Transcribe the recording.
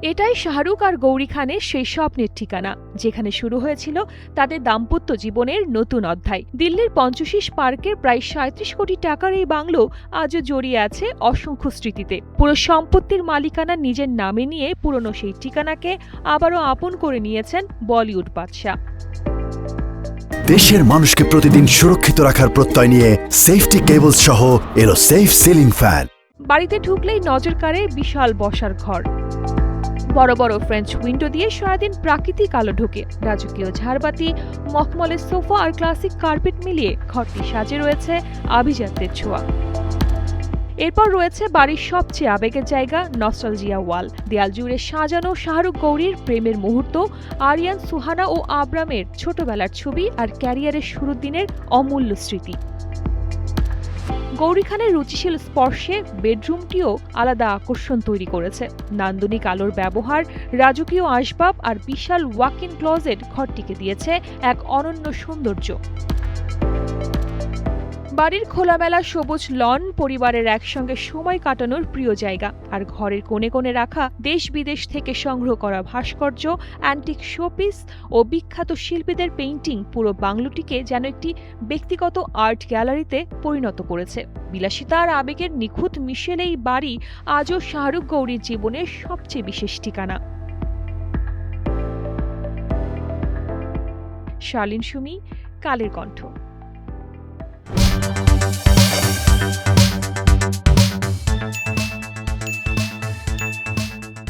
এটাই শাহরুখ আর গৌরী খানের সেই স্বপ্নের ঠিকানা, যেখানে শুরু হয়েছিল তাদের দাম্পত্য জীবনের নতুন অধ্যায়। দিল্লির পঞ্চশীশ পার্কের প্রায় ৩৭ কোটি টাকার এই বাংলো আজও জড়িয়ে আছে অসংখ্য স্মৃতিতে। পুরো সম্পত্তির মালিকানা নিজের নামে নিয়ে পুরনো সেই ঠিকানাকে আবারও আপন করে নিয়েছেন বলিউড বাদশা। দেশের মানুষকে প্রতিদিন সুরক্ষিত রাখার প্রত্যয় নিয়ে সেফটি কেবলস সহ এলো সেফ সিলিং ফ্যান। বাড়িতে ঢুকলেই নজর কাড়ে বিশাল বসার ঘর, বড় বড় ফ্রেঞ্চ উইন্ডো দিয়ে সারাদিন প্রাকৃতিক আলো ঢোকে। রাজকীয় ঝাড়বাতি, মখমলের সোফা আর ক্লাসিক কার্পেট মিলিয়ে ঘরটি সাজে রয়েছে আভিজাত্যের ছোঁয়া। এরপর রয়েছে বাড়ির সবচেয়ে আবেগের জায়গা নস্টালজিয়া ওয়াল। দেয়াল জুড়ে সাজানো শাহরুখ গৌরীর প্রেমের মুহূর্ত, আরিয়ান, সুহানা ও আব্রামের ছোটবেলার ছবি আর ক্যারিয়ারের শুরুর দিনের অমূল্য স্মৃতি। গৌরী খানের রুচিশীল স্পর্শে বেডরুমটিও আলাদা আকর্ষণ তৈরি করেছে। নান্দনিক আলোর ব্যবহার, রাজকীয় আসবাব আর বিশাল ওয়াক ইন ক্লোজেট ঘরটিকে দিয়েছে এক অনন্য সৌন্দর্য। বাড়ির খোলামেলা সবুজ লন পরিবারের একসঙ্গে সময় কাটানোর প্রিয় জায়গা, আর ঘরের কোণে কোণে রাখা দেশ বিদেশ থেকে সংগ্রহ করা ভাস্কর্য, অ্যান্টিক শোপিস ও বিখ্যাত শিল্পীদের পেইন্টিং পুরো বাংলোটিকে যেন একটি ব্যক্তিগত আর্ট গ্যালারিতে পরিণত করেছে। বিলাসিতা আর আবেগের নিখুঁত মিশেল এই বাড়ি আজও শাহরুখ গৌরীর জীবনের সবচেয়ে বিশেষ ঠিকানা। শার্লিন সুমি, কালের কণ্ঠ।